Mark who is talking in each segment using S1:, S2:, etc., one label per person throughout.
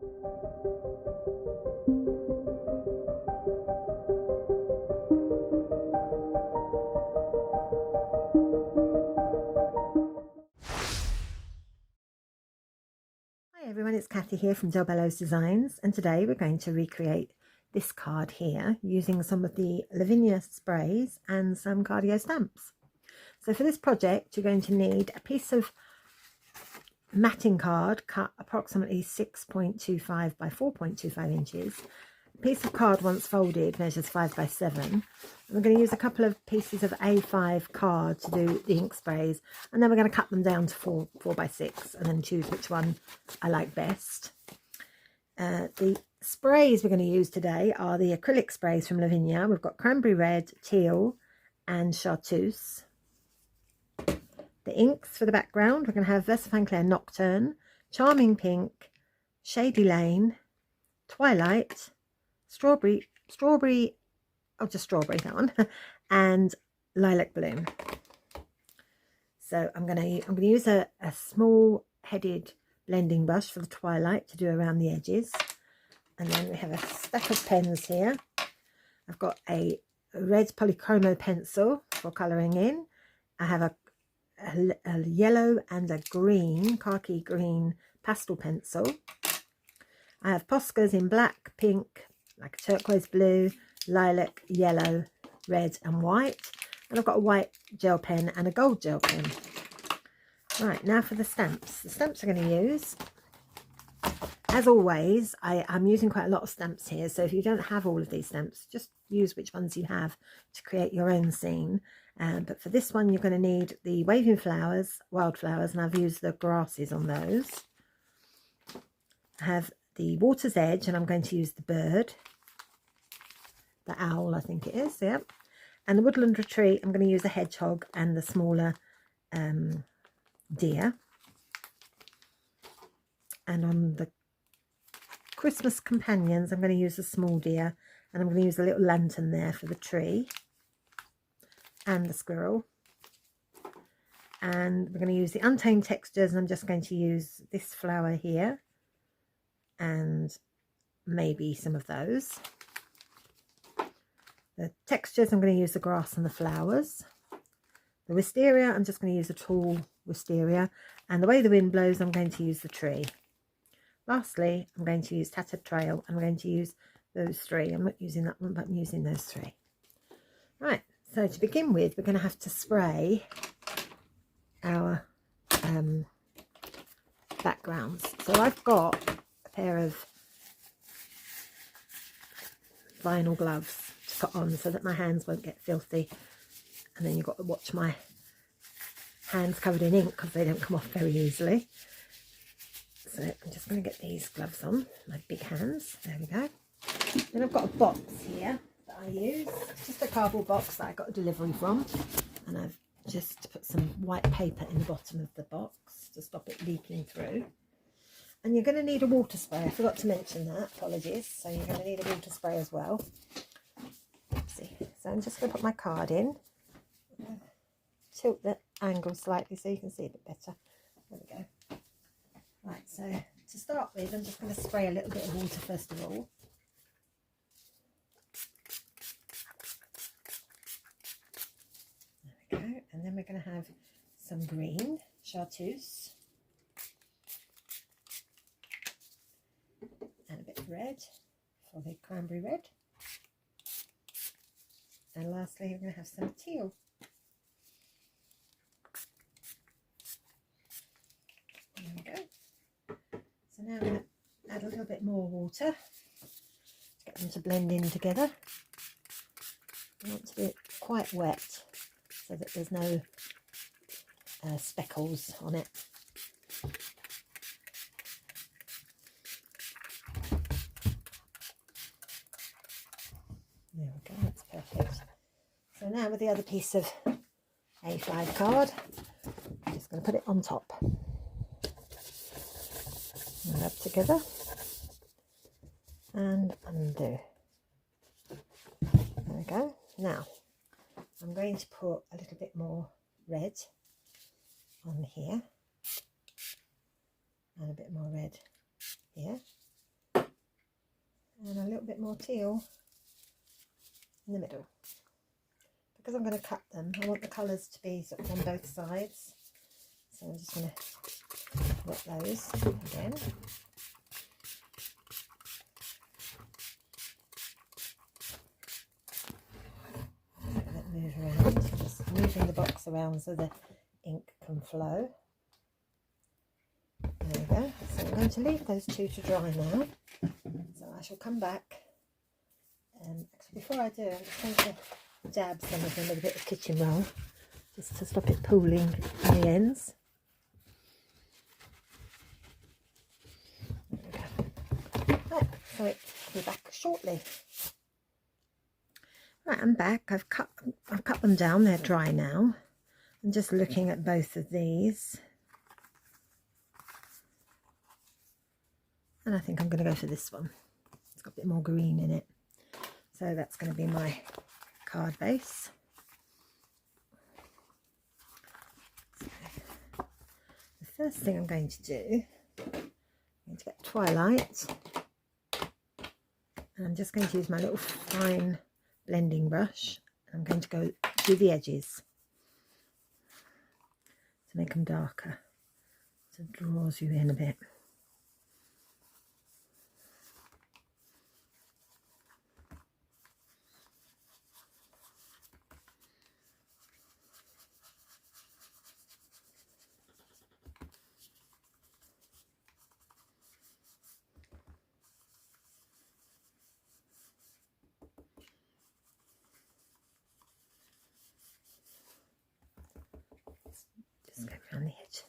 S1: Hi everyone, it's Kathy here from Bello's Designs, and today we're going to recreate this card here using some of the Lavinia sprays and some cardio stamps. So for this project you're going to need a piece of matting card cut approximately 6.25 by 4.25 inches. A piece of card once folded measures 5 by 7. We're going to use a couple of pieces of A5 card to do the ink sprays, and then we're going to cut them down to 4 by 6 and then choose which one I like best. The sprays we're going to use today are the acrylic sprays from Lavinia. We've got cranberry red, teal and chartreuse. The inks for the background, we're going to have VersaFine Clair Nocturne, Charming Pink, Shady Lane, Twilight, Strawberry, oh just Strawberry, that one, and Lilac Bloom. So I'm going to use a small headed blending brush for the Twilight to do around the edges. And then we have a stack of pens here. I've got a red polychromo pencil for colouring in. I have a yellow and a green, khaki green pastel pencil. I have Poscas in black, pink, like a turquoise blue, lilac, yellow, red and white. And I've got a white gel pen and a gold gel pen. Right, now for the stamps. The stamps I'm going to use, as always, I'm using quite a lot of stamps here. So if you don't have all of these stamps, just use which ones you have to create your own scene. But for this one, you're going to need the waving flowers, wildflowers, and I've used the grasses on those. I have the water's edge, and I'm going to use the bird, the owl, I think it is, yeah. And the woodland retreat, I'm going to use the hedgehog and the smaller deer. And on the Christmas companions, I'm going to use the small deer, and I'm going to use a little lantern there for the tree and the squirrel. And we're going to use the untamed textures, and I'm just going to use this flower here and maybe some of those. The textures, I'm going to use the grass and the flowers. The wisteria, I'm just going to use a tall wisteria, and the way the wind blows, I'm going to use the tree. Lastly, I'm going to use Tattered Trail. I'm going to use those three. I'm not using that one, but I'm using those three. Right, so to begin with, we're going to have to spray our backgrounds. So I've got a pair of vinyl gloves to put on so that my hands won't get filthy. And then you've got to watch my hands covered in ink because they don't come off very easily. So I'm just going to get these gloves on, my big hands. There we go. Then I've got a box here that I use. It's just a cardboard box that I got a delivery from. And I've just put some white paper in the bottom of the box to stop it leaking through. And you're going to need a water spray. I forgot to mention that, apologies. So you're going to need a water spray as well. Oopsie. So I'm just going to put my card in. Tilt the angle slightly so you can see a bit better. There we go. Right, so to start with, I'm just going to spray a little bit of water first of all. There we go. And then we're going to have some green, chartreuse. And a bit of red for the cranberry red. And lastly, we're going to have some teal. There we go. So now I'm going to add a little bit more water to get them to blend in together. I want to be quite wet so that there's no speckles on it. There we go, that's perfect. So now with the other piece of A5 card, I'm just going to put it on top. Rub together and undo. There we go. Now I'm going to put a little bit more red on here and a bit more red here. little bit more teal in the middle. Because I'm going to cut them, I want the colours to be sort of on both sides. So I'm just going to wet those again. Let it move around, just moving the box around so the ink can flow. There we go. So I'm going to leave those two to dry now. So I shall come back. Actually, before I do, I'm just going to dab some of them with a bit of kitchen roll, just to stop it pooling on the ends. There we go. Right, so I'll be back shortly. Right, I'm back. I've cut them down. They're dry now. I'm just looking at both of these. And I think I'm going to go for this one. It's got a bit more green in it. So that's going to be my card base. So the first thing I'm going to do, I'm going to get Twilight. And I'm just going to use my little fine blending brush. I'm going to go to the edges to make them darker. So it draws you in a bit. Just go around the edge.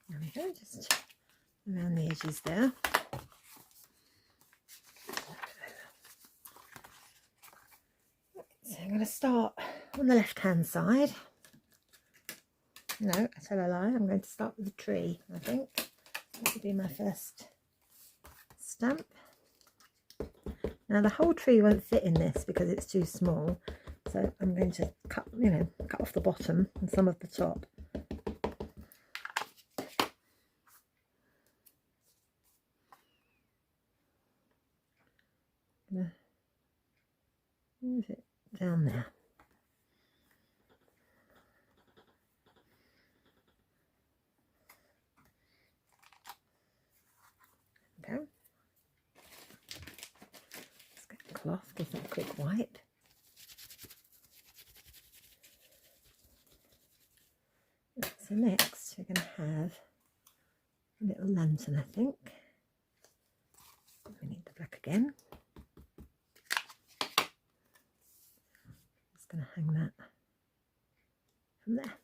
S1: There we go, just around the edges there. So I'm going to start on the left hand side. No, I tell a lie, I'm going to start with the tree, I think. This will be my first stamp. Now the whole tree won't fit in this because it's too small. So I'm going to cut, cut off the bottom and some of the top. Move it down there. Okay. Let's get the cloth, give that a quick wipe. So next we're going to have a little lantern, I think. We need the black again. Just going to hang that from there.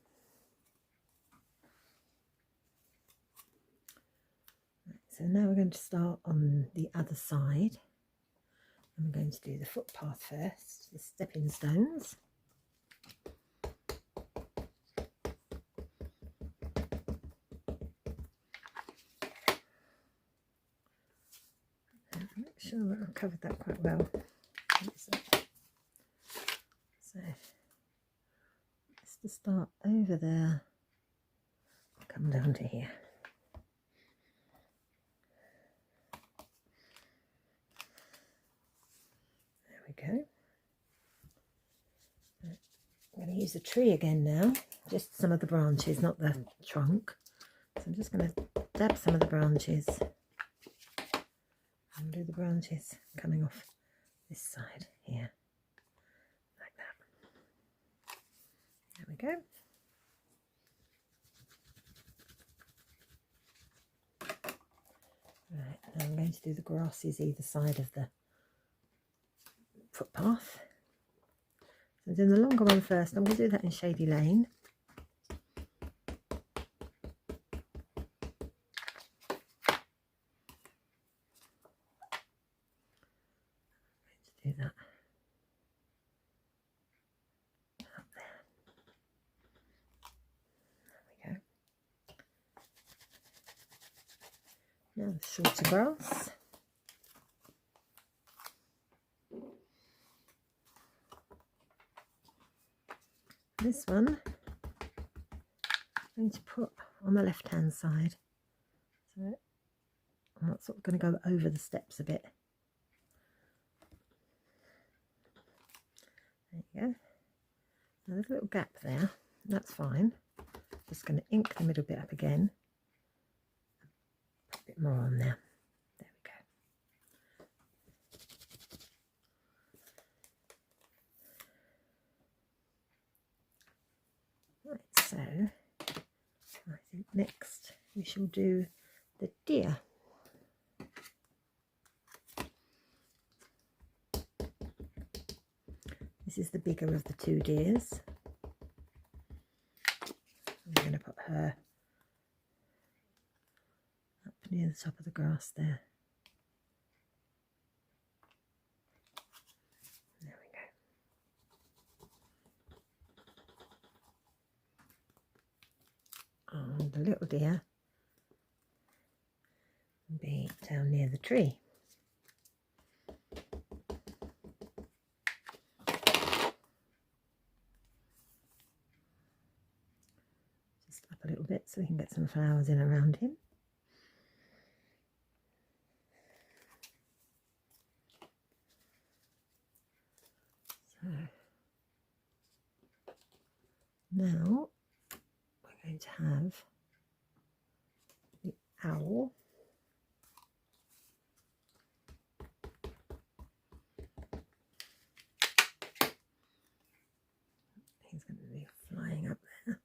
S1: Right, so now we're going to start on the other side. I'm going to do the footpath first, the stepping stones. I'm not sure that I've covered that quite well. So just to start over there, come down to here. There we go. I'm going to use the tree again now, just some of the branches, not the trunk. So I'm just going to dab some of the branches and do the branches coming off this side here, like that. There we go. Now I'm going to do the grasses either side of the footpath. So I'm doing the longer one first. I'm going to do that in Shady Lane. Do that up there. There we go. Now the shorter grass. This one I'm going to put on the left hand side. So I'm sort of going to go over the steps a bit. There you go. Now there's a little gap there. That's fine. Just going to ink the middle bit up again. Put a bit more on there. There we go. Right, so I think next we shall do the deer. This is the bigger of the two deers. I'm going to put her up near the top of the grass there. There we go. And the little deer will be down near the tree. A little bit so we can get some flowers in around him. So now we're going to have the owl. He's going to be flying up there.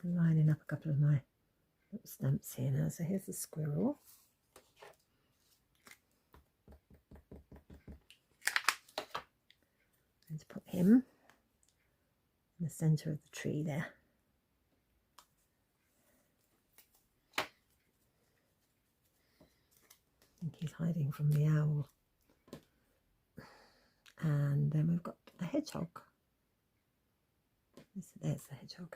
S1: Lining up a couple of my little stamps here now. So here's the squirrel. I'm going to put him in the centre of the tree there. I think he's hiding from the owl. And then we've got a hedgehog. There's the hedgehog.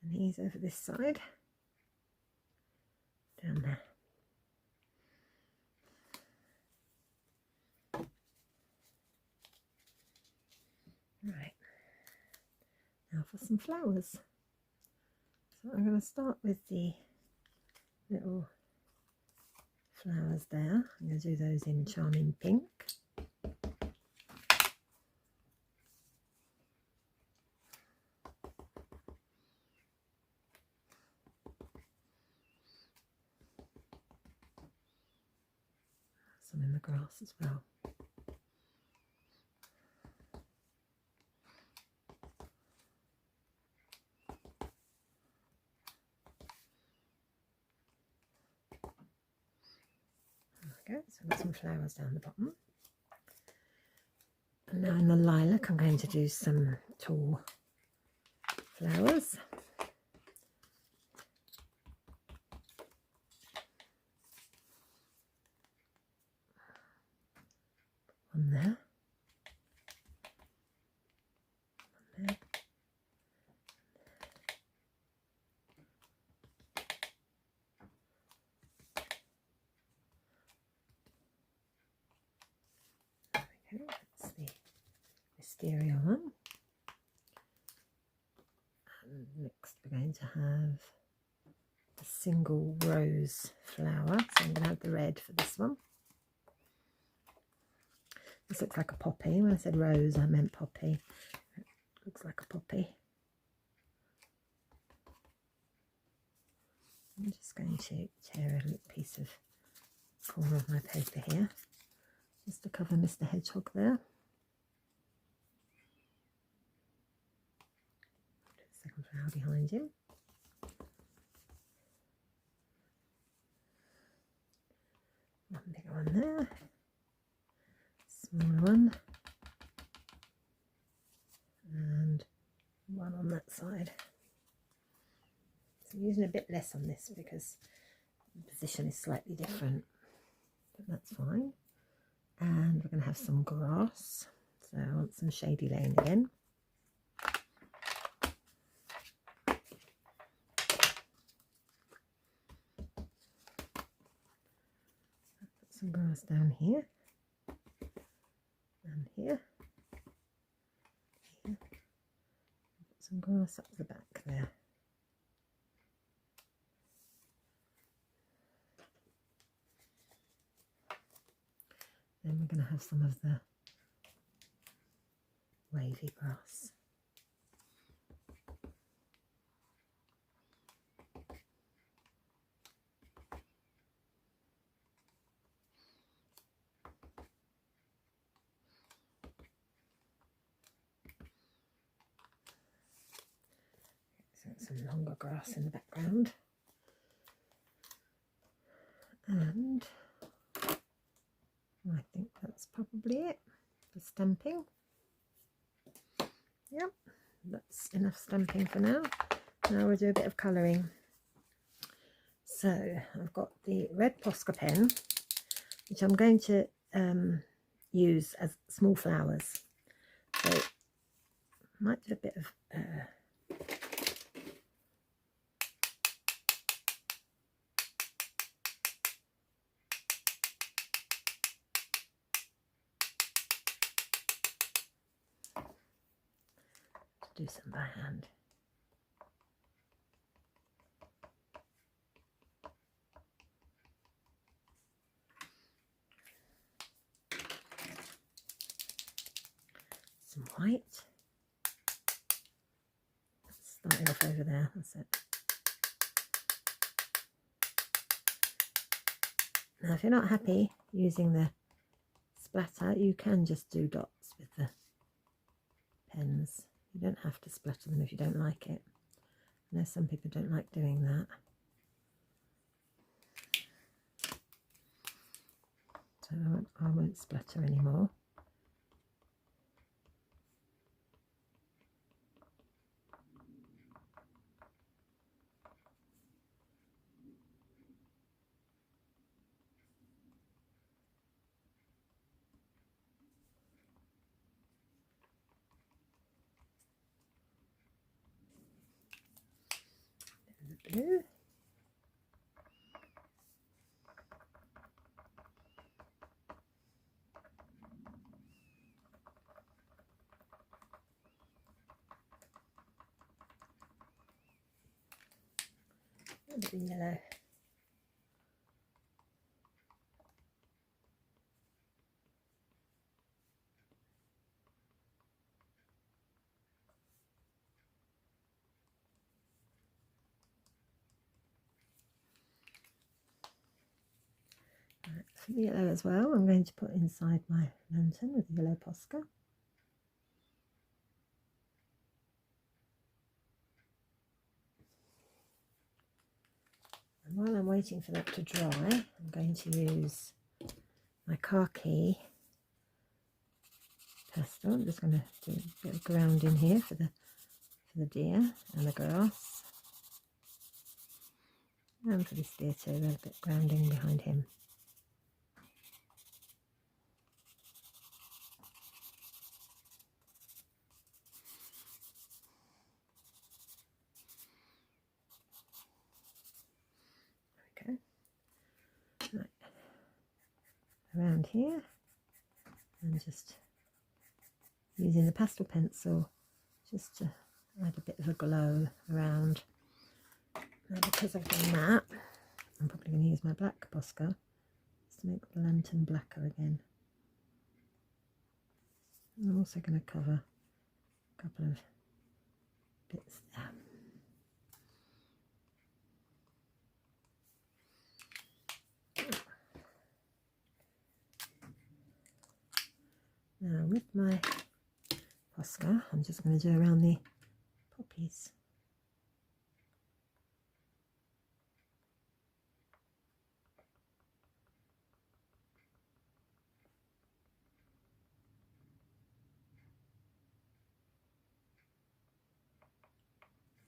S1: And he's over this side, down there. Right, now for some flowers. So I'm going to start with the little flowers there. I'm going to do those in Charming Pink. Some in the grass as well. There we go, so I've got some flowers down the bottom. And now in the lilac I'm going to do some tall flowers. One there. One there. There we go, that's the wisteria one. And next we're going to have a single rose flower. So I'm going to have the red for this one. This looks like a poppy. When I said rose, I meant poppy. It looks like a poppy. I'm just going to tear a little piece of corner of my paper here, just to cover Mr. Hedgehog there. Second flower behind him. One bigger one there, smaller one, and one on that side. So I'm using a bit less on this because the position is slightly different, but that's fine. And we're going to have some grass, so I want some shady lane again. Some grass down here and here. Put some grass up the back there. Then we're going to have some of the wavy grass. Some longer grass in the background, and I think that's probably it for stamping. Yep, that's enough stamping for now. Now we'll do a bit of colouring. So I've got the red Posca pen, which I'm going to use as small flowers. So I might do a bit of do some by hand. Some white. Starting off over there, that's it. Now if you're not happy using the splatter, you can just do dots with the pens. You don't have to splatter them if you don't like it. I know some people don't like doing that. So I won't splatter anymore. Blue. A bit of yellow. Some yellow as well. I'm going to put inside my lantern with the yellow Posca. And while I'm waiting for that to dry, I'm going to use my khaki pastel. I'm just going to do a bit of grounding here for the deer and the grass. And for this deer too, a bit of grounding behind him. Right. Around here, and just using the pastel pencil just to add a bit of a glow around. Now because I've done that, I'm probably going to use my black Posca just to make the lantern blacker again. I'm also going to cover a couple of bits there. my Posca, I'm just going to do around the poppies.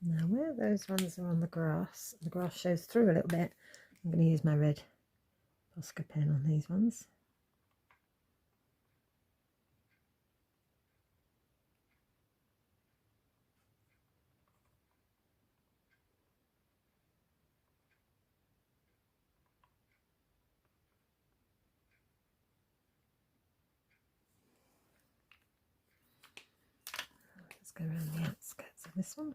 S1: Now where those ones are on the grass shows through a little bit. I'm going to use my red Posca pen on these ones. Let's go around the outskirts of this one.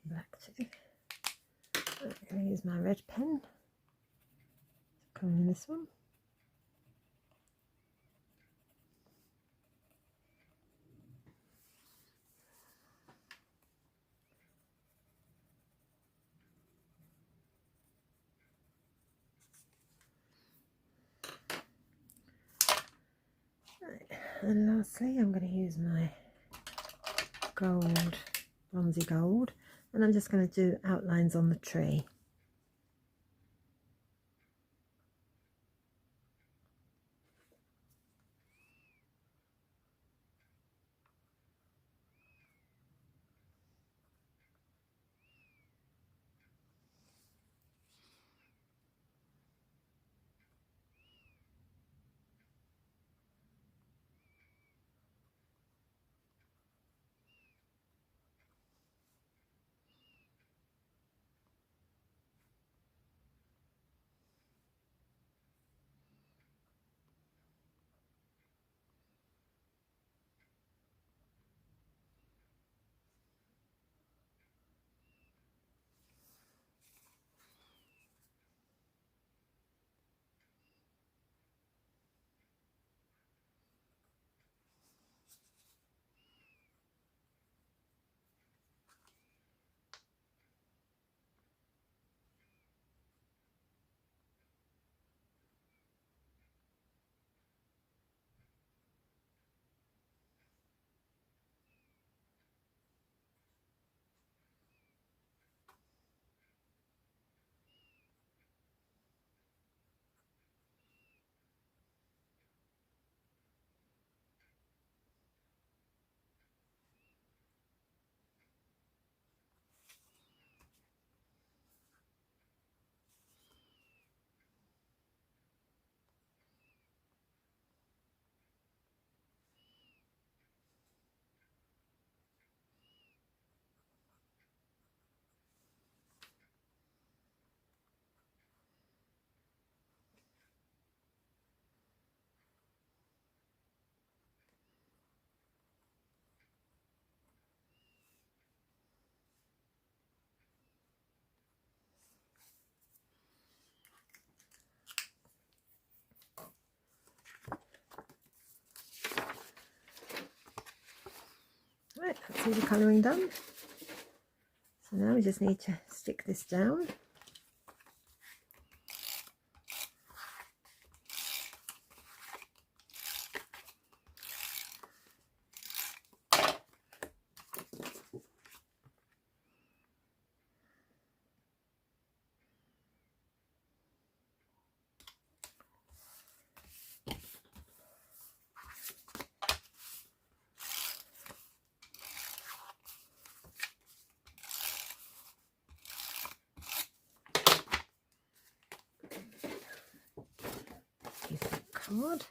S1: Black too. I'm going to use my red pen to come in this one. Right. And lastly, I'm going to use my gold, bronzy gold, and I'm just going to do outlines on the tree. Right, that's all the colouring done. So now we just need to stick this down. Piece of card.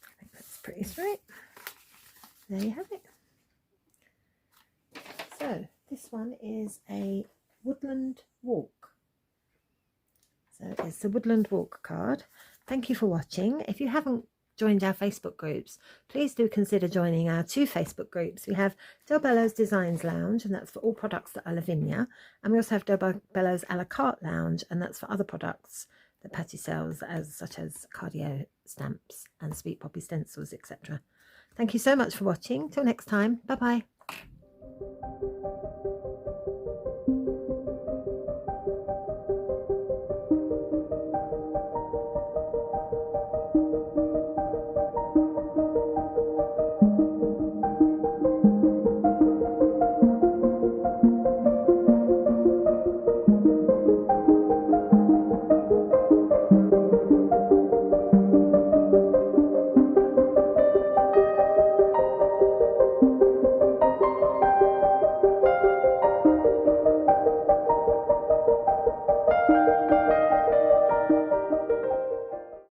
S1: I think that's pretty straight. There you have it. This one is a Woodland Walk. So it's the Woodland Walk card. Thank you for watching. If you haven't joined our Facebook groups, please do consider joining our 2 Facebook groups. We have Del Bello's Designs Lounge, and that's for all products that are Lavinia, and we also have Del Bello's a la carte lounge, and that's for other products that Patty sells, such as cardio stamps and sweet poppy stencils, etc. Thank you so much for watching. Till next time, bye bye.